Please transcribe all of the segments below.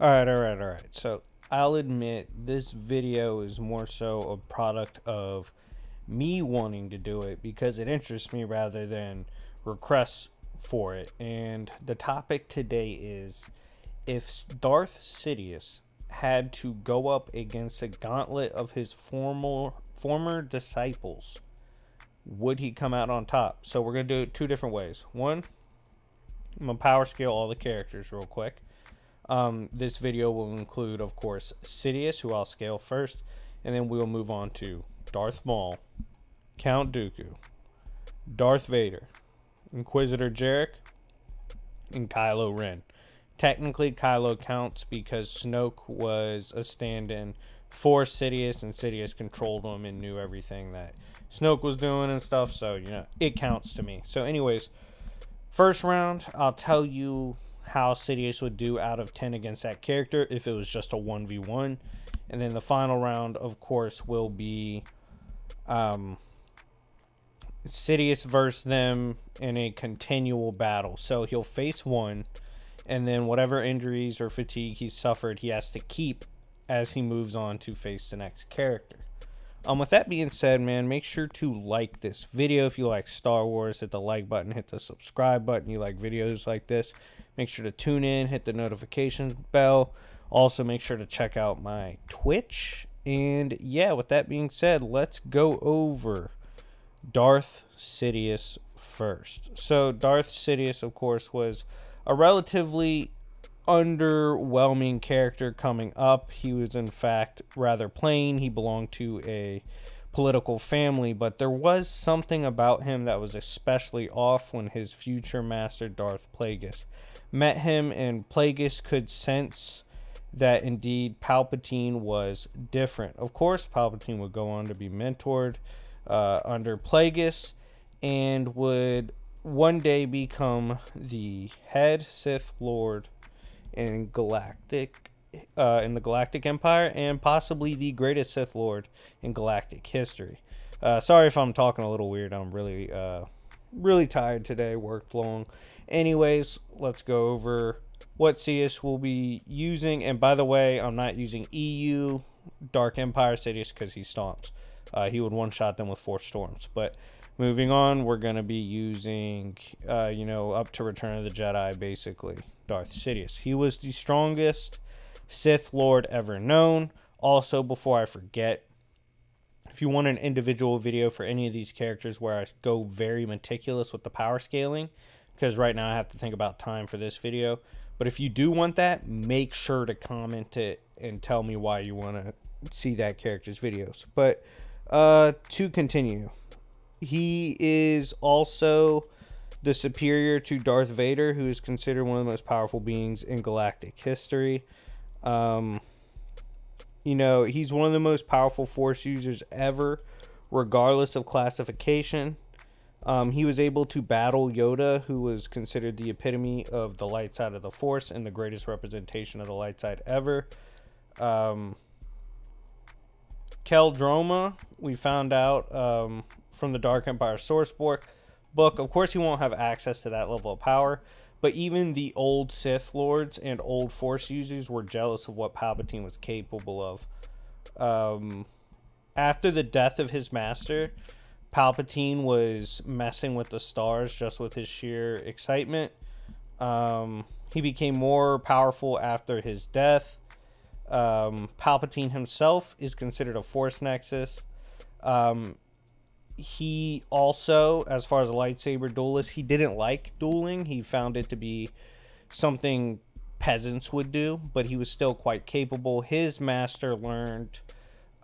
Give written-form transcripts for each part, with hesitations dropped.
Alright. So I'll admit this video is more so a product of me wanting to do it because it interests me rather than requests for it. And the topic today is, if Darth Sidious had to go up against a gauntlet of his former disciples, would he come out on top? So we're going to do it two different ways. One, I'm going to power scale all the characters real quick. This video will include, of course, Sidious, who I'll scale first, and then we'll move on to Darth Maul, Count Dooku, Darth Vader, Inquisitor Jarek, and Kylo Ren. Technically, Kylo counts because Snoke was a stand-in for Sidious, and Sidious controlled him and knew everything that Snoke was doing and stuff, so, you know, it counts to me. So, anyways, first round, I'll tell you how Sidious would do out of 10 against that character if it was just a 1v1. And then the final round, of course, will be Sidious versus them in a continual battle. So he'll face one, and then whatever injuries or fatigue he suffered, he has to keep as he moves on to face the next character. With that being said, man, make sure to like this video if you like Star Wars. Hit the like button, hit the subscribe button. You like videos like this. Make sure to tune in, hit the notification bell. Also, make sure to check out my Twitch. And yeah, with that being said, let's go over Darth Sidious first. So Darth Sidious, of course, was a relatively underwhelming character coming up. He was in fact rather plain. He belonged to a political family, but there was something about him that was especially off when his future master Darth Plagueis met him, and Plagueis could sense that indeed Palpatine was different. Of course, Palpatine would go on to be mentored under Plagueis and would one day become the head Sith Lord in the Galactic Empire, and possibly the greatest Sith Lord in galactic history. Sorry if I'm talking a little weird. I'm really tired today. Worked long. Anyways, let's go over what Sidious will be using. And by the way, I'm not using EU Dark Empire Sidious because he stomps. He would one-shot them with 4 storms. But moving on, we're going to be using, up to Return of the Jedi, basically, Darth Sidious. He was the strongest Sith Lord ever known. Also, before I forget, if you want an individual video for any of these characters where I go very meticulous with the power scaling, because right now I have to think about time for this video, but if you do want that, make sure to comment it and tell me why you want to see that character's videos. But to continue, he is also the superior to Darth Vader, who is considered one of the most powerful beings in galactic history. He's one of the most powerful Force users ever, regardless of classification. He was able to battle Yoda, who was considered the epitome of the light side of the Force and the greatest representation of the light side ever. Kel Droma, we found out from the Dark Empire source book. Of course, he won't have access to that level of power, but even the old Sith Lords and old Force users were jealous of what Palpatine was capable of. After the death of his master, Palpatine was messing with the stars just with his sheer excitement. He became more powerful after his death. Palpatine himself is considered a Force Nexus. He also, as far as a lightsaber duelist, he didn't like dueling. He found it to be something peasants would do, but he was still quite capable. His master learned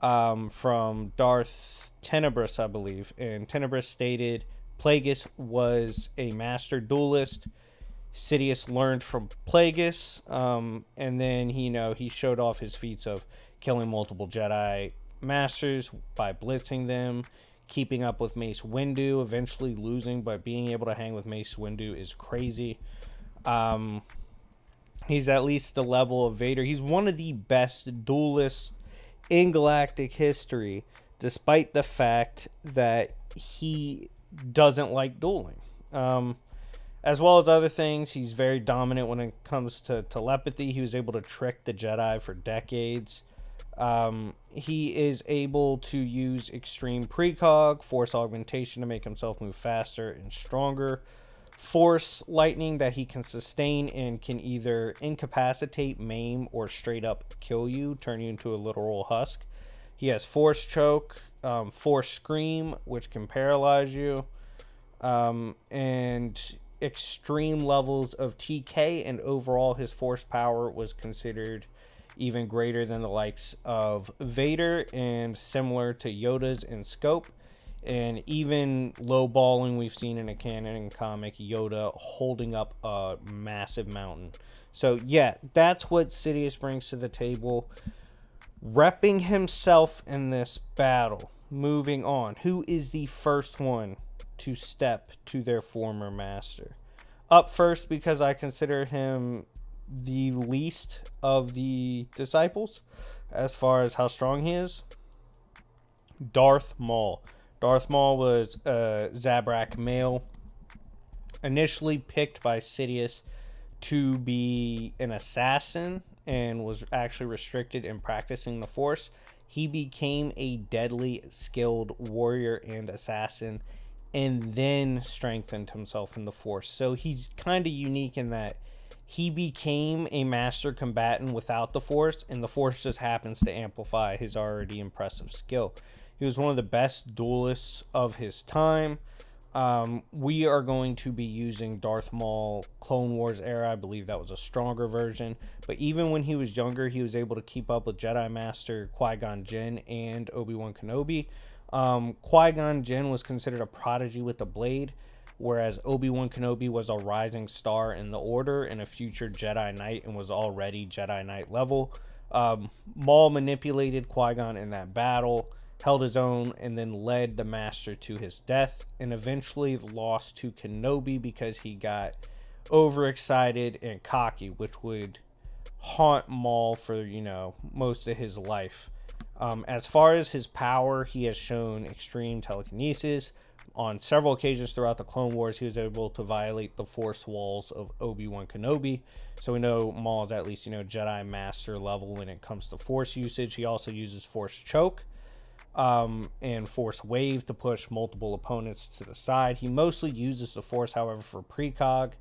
from Darth Tenebrous, I believe, and Tenebrous stated Plagueis was a master duelist. Sidious learned from Plagueis, and then he showed off his feats of killing multiple Jedi masters by blitzing them, keeping up with Mace Windu, eventually losing, but being able to hang with Mace Windu is crazy. He's at least the level of Vader. He's one of the best duelists in galactic history, despite the fact that he doesn't like dueling. as well as other things. He's very dominant when it comes to telepathy. He was able to trick the Jedi for decades. He is able to use extreme precog, force augmentation to make himself move faster and stronger, force lightning that he can sustain and can either incapacitate, maim, or straight up kill you, turn you into a literal husk. He has force choke, force scream, which can paralyze you, and extreme levels of TK, and overall his force power was considered even greater than the likes of Vader and similar to Yoda's in scope. And even lowballing, we've seen in a canon and comic Yoda holding up a massive mountain. So yeah, that's what Sidious brings to the table, repping himself in this battle. Moving on, who is the first one to step to their former master? Up first, because I consider him the least of the disciples as far as how strong he is, Darth Maul. Darth Maul was a Zabrak male, initially picked by Sidious to be an assassin and was actually restricted in practicing the Force. He became a deadly skilled warrior and assassin and then strengthened himself in the Force. So he's kind of unique in that he became a master combatant without the Force, and the Force just happens to amplify his already impressive skill. He was one of the best duelists of his time. We are going to be using Darth Maul Clone Wars era. I believe that was a stronger version. But even when he was younger, he was able to keep up with Jedi Master Qui-Gon Jinn and Obi-Wan Kenobi. Qui-Gon Jinn was considered a prodigy with the blade, whereas Obi-Wan Kenobi was a rising star in the Order and a future Jedi Knight and was already Jedi Knight level. Maul manipulated Qui-Gon in that battle, held his own, and then led the Master to his death, and eventually lost to Kenobi because he got overexcited and cocky, which would haunt Maul for, most of his life. As far as his power, he has shown extreme telekinesis. On several occasions throughout the Clone Wars, he was able to violate the Force walls of Obi-Wan Kenobi. So we know Maul is at least, Jedi Master level when it comes to Force usage. He also uses Force Choke and Force Wave to push multiple opponents to the side. He mostly uses the Force, however, for precog,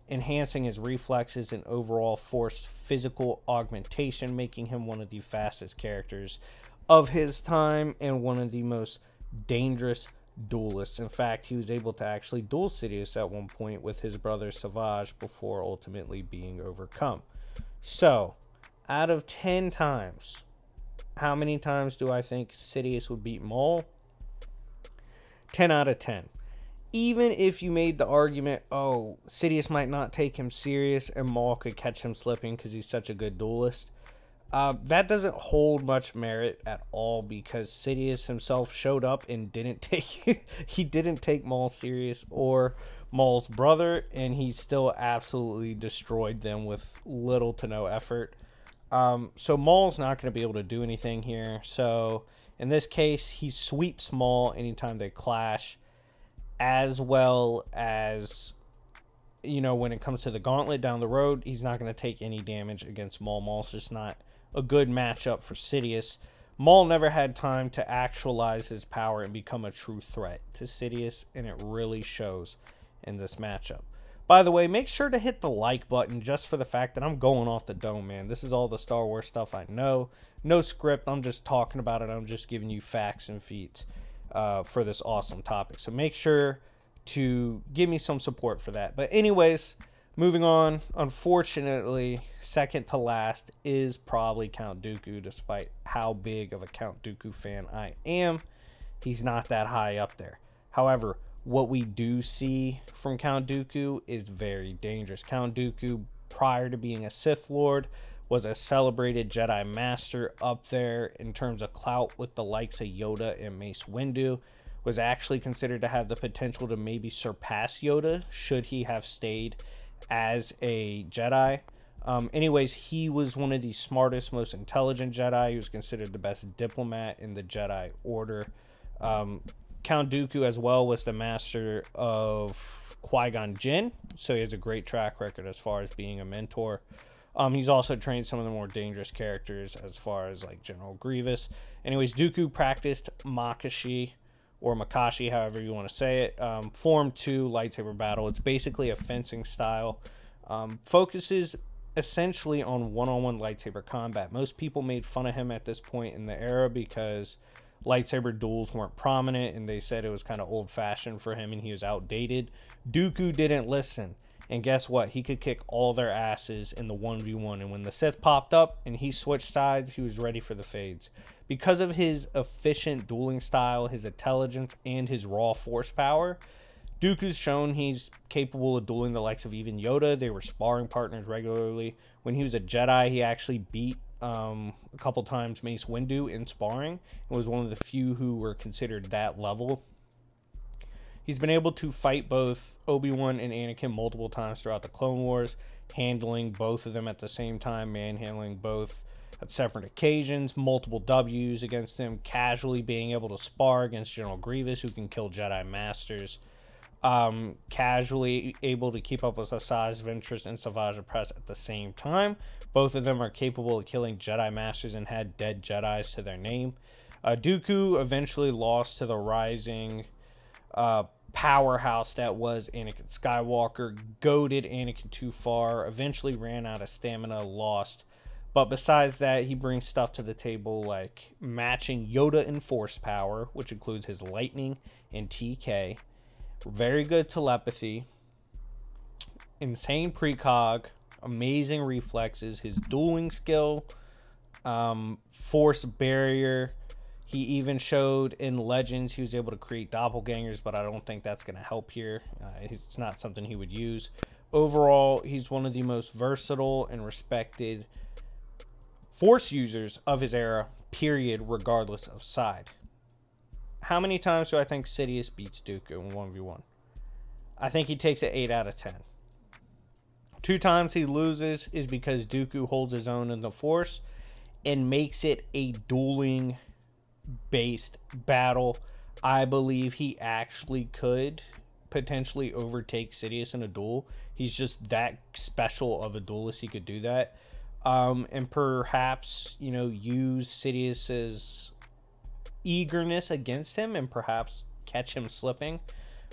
enhancing his reflexes and overall Force physical augmentation, making him one of the fastest characters of his time and one of the most dangerous duelists. In fact, he was able to actually duel Sidious at one point with his brother Savage before ultimately being overcome. So, out of 10 times, how many times do I think Sidious would beat Maul? 10 out of 10. Even if you made the argument, oh, Sidious might not take him serious and Maul could catch him slipping because he's such a good duelist, that doesn't hold much merit at all, because Sidious himself showed up and didn't take Maul serious or Maul's brother, and he still absolutely destroyed them with little to no effort. So Maul's not going to be able to do anything here. So in this case, he sweeps Maul anytime they clash, as well as, when it comes to the gauntlet down the road, he's not going to take any damage against Maul. Maul's just not a good matchup for Sidious. Maul never had time to actualize his power and become a true threat to Sidious, and it really shows in this matchup. By the way, make sure to hit the like button just for the fact that I'm going off the dome, man. This is all the Star Wars stuff I know. No script. I'm just talking about it. I'm just giving you facts and feats for this awesome topic. So make sure to give me some support for that. But anyways, moving on. Unfortunately, second to last is probably Count Dooku, despite how big of a Count Dooku fan I am. He's not that high up there. However, what we do see from Count Dooku is very dangerous. Count Dooku, prior to being a Sith Lord, was a celebrated Jedi Master, up there in terms of clout with the likes of Yoda and Mace Windu. Was actually considered to have the potential to maybe surpass Yoda should he have stayed as a Jedi. Anyways, he was one of the smartest, most intelligent Jedi. He was considered the best diplomat in the Jedi Order. Count Dooku as well was the master of Qui-Gon Jinn, so he has a great track record as far as being a mentor. He's also trained some of the more dangerous characters as far as like General Grievous. Anyways, Dooku practiced Makashi, or Makashi, however you want to say it. Form 2 lightsaber battle. It's basically a fencing style. Focuses essentially on one-on-one lightsaber combat. Most people made fun of him at this point in the era because lightsaber duels weren't prominent, and they said it was kind of old-fashioned for him and he was outdated. Dooku didn't listen. And guess what? He could kick all their asses in the 1v1. And when the Sith popped up and he switched sides, he was ready for the fades. Because of his efficient dueling style, his intelligence, and his raw force power, Dooku's shown he's capable of dueling the likes of even Yoda. They were sparring partners regularly. When he was a Jedi, he actually beat a couple times Mace Windu in sparring. It was one of the few who were considered that level. He's been able to fight both Obi-Wan and Anakin multiple times throughout the Clone Wars, handling both of them at the same time, manhandling both at separate occasions, multiple W's against him, casually being able to spar against General Grievous, who can kill Jedi Masters, casually able to keep up with Asajj Ventress and Savage Opress at the same time. Both of them are capable of killing Jedi Masters and had dead Jedis to their name. Dooku eventually lost to the rising powerhouse that was Anakin Skywalker, goaded Anakin too far, eventually ran out of stamina, lost. But besides that, he brings stuff to the table like matching Yoda in force power, which includes his lightning and TK, very good telepathy, insane precog, amazing reflexes, his dueling skill, force barrier. He even showed in Legends he was able to create doppelgangers, but I don't think that's going to help here. It's not something he would use. Overall, he's one of the most versatile and respected Force users of his era, period, regardless of side. How many times do I think Sidious beats Dooku in 1v1? I think he takes it 8 out of 10. 2 times he loses is because Dooku holds his own in the Force and makes it a dueling based battle. I believe he actually could potentially overtake Sidious in a duel. He's just that special of a duelist. He could do that. And perhaps, you know, use Sidious's eagerness against him and perhaps catch him slipping.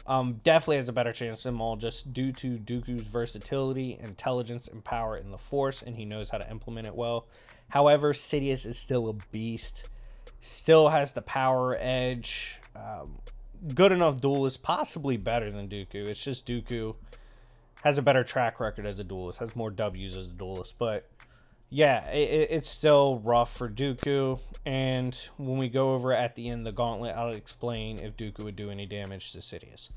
Definitely has a better chance than them all, just due to Dooku's versatility, intelligence, and power in the Force, and he knows how to implement it well. However, Sidious is still a beast. Still has the power edge. Good enough duelist, possibly better than Dooku. It's just Dooku has a better track record as a duelist, has more W's as a duelist. But yeah, it's still rough for Dooku. And when we go over at the end of the gauntlet, I'll explain if Dooku would do any damage to Sidious.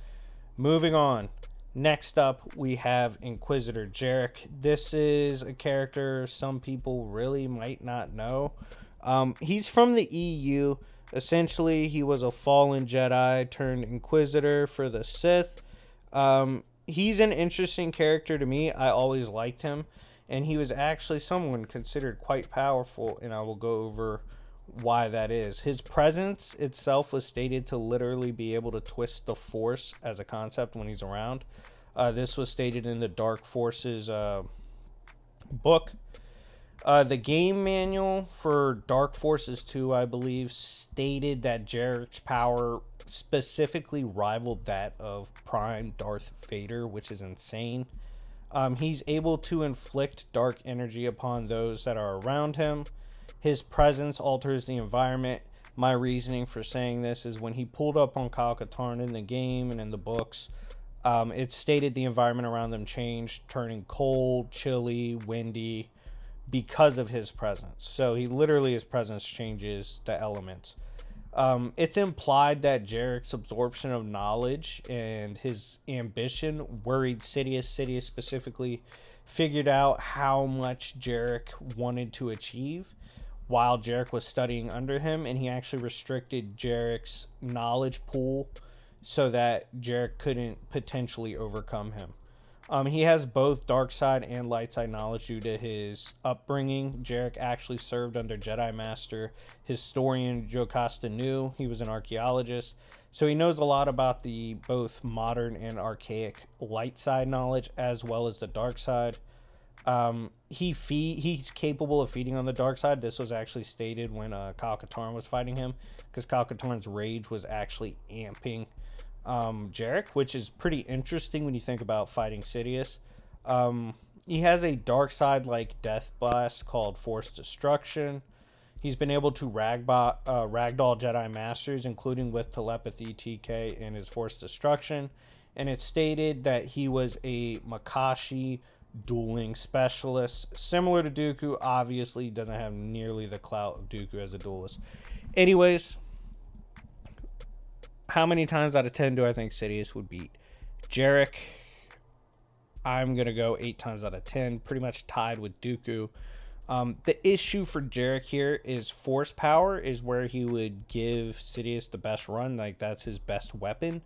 Moving on. Next up, we have Inquisitor Jarek. This is a character some people really might not know. He's from the EU. Essentially, he was a fallen Jedi turned Inquisitor for the Sith. He's an interesting character to me. I always liked him. And he was actually someone considered quite powerful, and I will go over why that is. His presence itself was stated to literally be able to twist the Force as a concept when he's around. This was stated in the Dark Forces book. The game manual for Dark Forces 2, I believe, stated that Jarek's power specifically rivaled that of Prime Darth Vader, which is insane. He's able to inflict dark energy upon those that are around him. His presence alters the environment. My reasoning for saying this is when he pulled up on Kyle Katarn in the game and in the books, it stated the environment around them changed, turning cold, chilly, windy because of his presence. So he literally, his presence changes the elements. It's implied that Jarek's absorption of knowledge and his ambition worried Sidious. Sidious specifically figured out how much Jarek wanted to achieve while Jarek was studying under him, and he actually restricted Jarek's knowledge pool so that Jarek couldn't potentially overcome him. He has both dark side and light side knowledge due to his upbringing. Jarek actually served under Jedi Master historian Jocasta Nu. He was an archaeologist, so he knows a lot about the both modern and archaic light side knowledge as well as the dark side. He's capable of feeding on the dark side. This was actually stated when Kyle Katarn was fighting him, because Kyle Katarn's rage was actually amping Jarek, which is pretty interesting when you think about fighting Sidious. He has a dark side like Death Blast called Force Destruction. He's been able to ragdoll Jedi Masters, including with telepathy, TK, and his Force Destruction. And it's stated that he was a Makashi dueling specialist, similar to Dooku. Obviously, doesn't have nearly the clout of Dooku as a duelist. Anyways, how many times out of 10 do I think Sidious would beat Jarek? I'm going to go 8 times out of 10, pretty much tied with Dooku. The issue for Jarek here is force power is where he would give Sidious the best run. Like, that's his best weapon.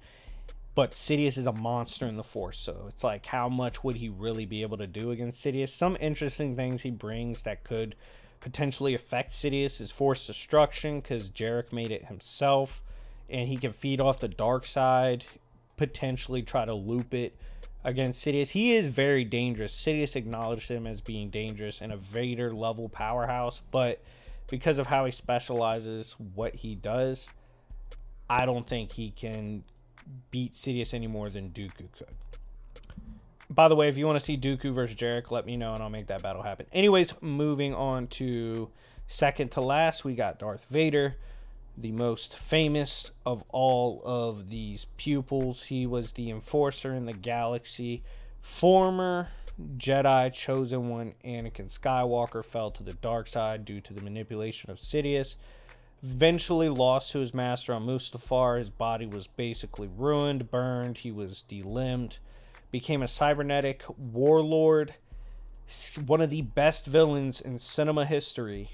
But Sidious is a monster in the force, so it's like, how much would he really be able to do against Sidious? Some interesting things he brings that could potentially affect Sidious is force destruction, because Jarek made it himself. And he can feed off the dark side, potentially try to loop it against Sidious. He is very dangerous. Sidious acknowledged him as being dangerous and a Vader level powerhouse, but because of how he specializes what he does, I don't think he can beat Sidious any more than Dooku could. By the way, if you want to see Dooku versus Jarek, let me know and I'll make that battle happen. Anyways, moving on to second to last, we got Darth Vader, the most famous of all of these pupils. He was the enforcer in the galaxy. Former Jedi chosen one Anakin Skywalker fell to the dark side due to the manipulation of Sidious. Eventually lost to his master on Mustafar. His body was basically ruined, burned. He was delimbed. Became a cybernetic warlord. One of the best villains in cinema history,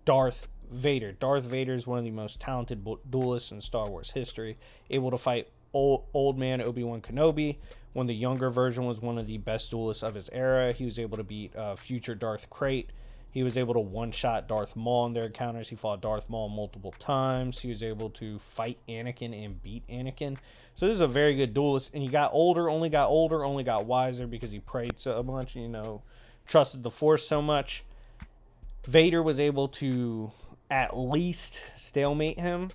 Darth Vader. Darth Vader is one of the most talented duelists in Star Wars history. Able to fight old man Obi-Wan Kenobi. When the younger version was one of the best duelists of his era. He was able to beat future Darth Krayt. He was able to one-shot Darth Maul in their encounters. He fought Darth Maul multiple times. He was able to fight Anakin and beat Anakin. So this is a very good duelist. And he got older, only got wiser because he prayed so much, you know, trusted the Force so much. Vader was able to at least stalemate him.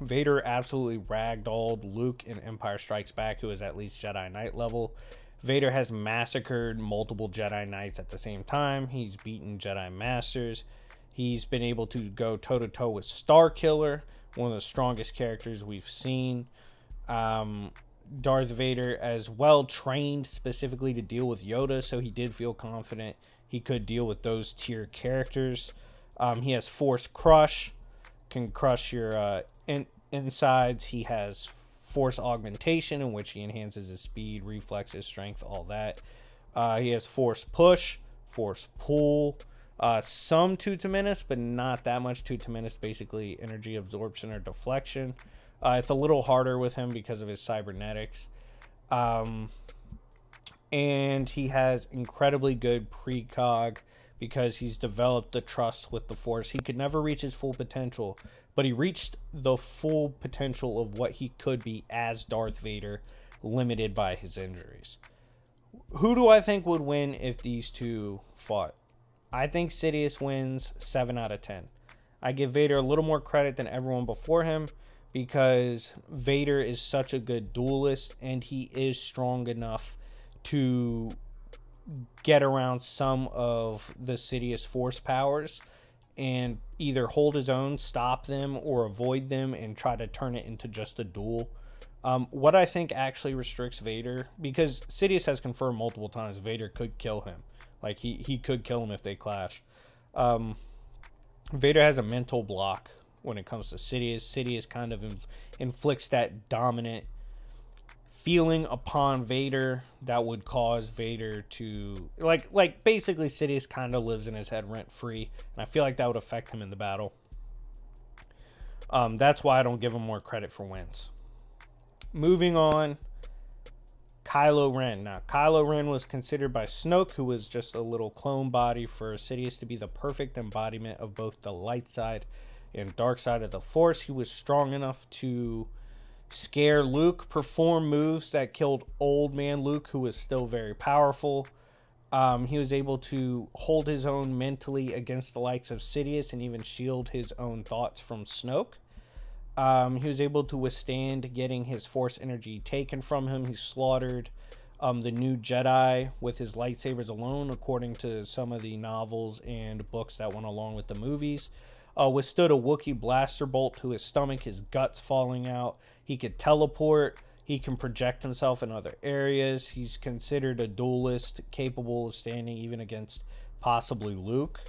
Vader absolutely ragdolled Luke in Empire Strikes Back, who is at least Jedi Knight level. Vader has massacred multiple Jedi Knights at the same time. He's beaten Jedi Masters. He's been able to go toe-to-toe with Starkiller, one of the strongest characters we've seen. Darth Vader as well trained specifically to deal with Yoda, so he did feel confident he could deal with those tier characters. He has Force Crush, can crush your insides. He has Force Augmentation, in which he enhances his speed, reflexes, strength, all that. He has Force Push, Force Pull, some Tuta Menace, but not that much Tuta Menace, basically energy absorption or deflection. It's a little harder with him because of his cybernetics. And he has incredibly good precog because he's developed the trust with the Force. He could never reach his full potential, but he reached the full potential of what he could be as Darth Vader, limited by his injuries. Who do I think would win if these two fought? I think Sidious wins 7 out of 10. I give Vader a little more credit than everyone before him because Vader is such a good duelist and he is strong enough to get around some of the Sidious Force powers and either hold his own, stop them, or avoid them and try to turn it into just a duel. What I think actually restricts Vader, because Sidious has confirmed multiple times Vader could kill him. Like, he could kill him if they clash. Vader has a mental block when it comes to Sidious. Sidious kind of inflicts that dominant feeling upon Vader that would cause Vader to like basically Sidious kind of lives in his head rent free, and I feel like that would affect him in the battle. That's why I don't give him more credit for wins. Moving on, Kylo Ren. Now, Kylo Ren was considered by Snoke, who was just a little clone body, for Sidious to be the perfect embodiment of both the light side and dark side of the Force. He was strong enough to scare Luke, perform moves that killed old man Luke, who was still very powerful. He was able to hold his own mentally against the likes of Sidious and even shield his own thoughts from Snoke. He was able to withstand getting his Force energy taken from him. He slaughtered the new Jedi with his lightsabers alone, according to some of the novels and books that went along with the movies. Withstood a Wookiee blaster bolt to his stomach, his guts falling out. He could teleport. He can project himself in other areas. He's considered a duelist, capable of standing even against possibly Luke,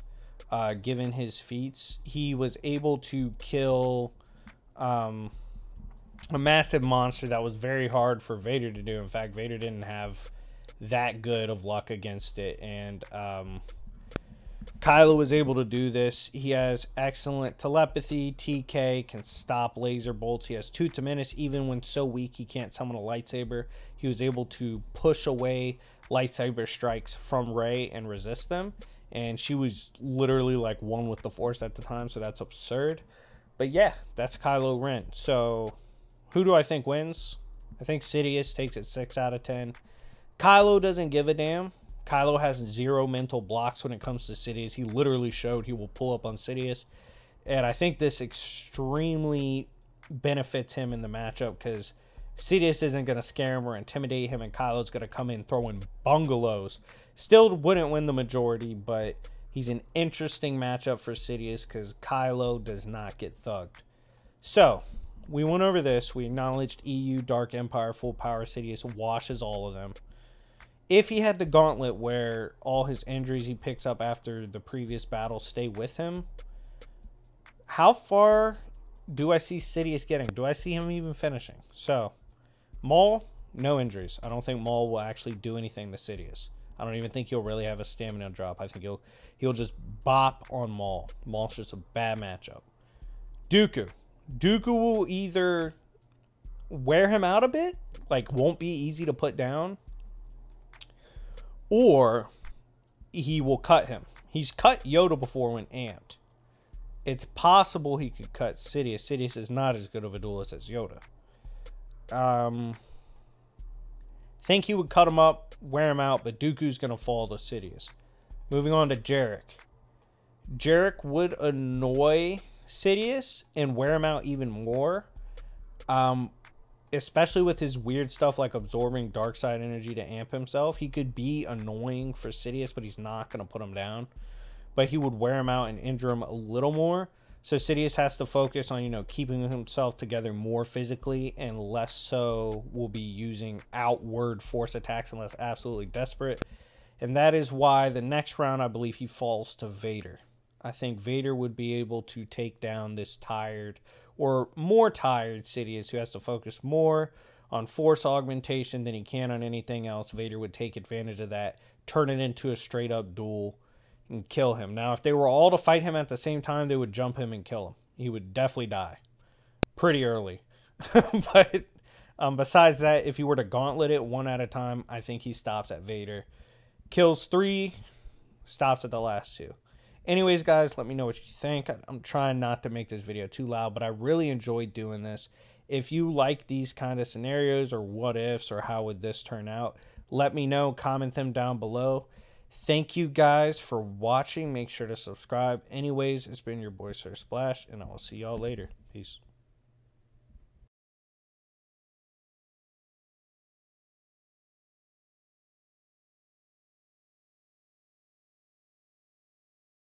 given his feats. He was able to kill a massive monster that was very hard for Vader to do. In fact, Vader didn't have that good of luck against it, and Kylo was able to do this. He has excellent telepathy, TK, can stop laser bolts. He has Tooth to Menace, even when so weak he can't summon a lightsaber. He was able to push away lightsaber strikes from Rey and resist them, and she was literally like one with the Force at the time, so that's absurd. But yeah, that's Kylo Ren. So, who do I think wins? I think Sidious takes it 6 out of 10. Kylo doesn't give a damn. Kylo has 0 mental blocks when it comes to Sidious. He literally showed he will pull up on Sidious. And I think this extremely benefits him in the matchup, because Sidious isn't going to scare him or intimidate him, and Kylo's going to come in throwing bungalows. Still wouldn't win the majority, but he's an interesting matchup for Sidious because Kylo does not get thugged. So, we went over this. We acknowledged EU, Dark Empire, Full Power. Sidious washes all of them. If he had the gauntlet where all his injuries he picks up after the previous battle stay with him, how far do I see Sidious getting? Do I see him even finishing? So, Maul, no injuries. I don't think Maul will actually do anything to Sidious. I don't even think he'll really have a stamina drop. I think he'll just bop on Maul. Maul's just a bad matchup. Dooku. Dooku will either wear him out a bit, like won't be easy to put down, or he will cut him. He's cut Yoda before when amped. It's possible he could cut Sidious. Sidious is not as good of a duelist as Yoda. Think he would cut him up, wear him out, but Dooku's going to fall to Sidious. Moving on to Jarek. Jarek would annoy Sidious and wear him out even more. Especially with his weird stuff like absorbing dark side energy to amp himself. He could be annoying for Sidious, but he's not going to put him down. But he would wear him out and injure him a little more. So Sidious has to focus on, keeping himself together more physically, and less so will be using outward Force attacks unless absolutely desperate. And that is why the next round, I believe he falls to Vader. I think Vader would be able to take down this tired or more tired Sidious, who has to focus more on Force augmentation than he can on anything else. Vader would take advantage of that, turn it into a straight up duel, and kill him. Now, if they were all to fight him at the same time, they would jump him and kill him. He would definitely die pretty early. But besides that, if he were to gauntlet it one at a time, I think he stops at Vader. Kills 3, stops at the last 2. Anyways, guys, let me know what you think. I'm trying not to make this video too loud, but I really enjoyed doing this. If you like these kind of scenarios or what ifs or how would this turn out, let me know. Comment them down below. Thank you guys for watching. Make sure to subscribe. Anyways, it's been your boy Sir Splash, and I will see y'all later. Peace.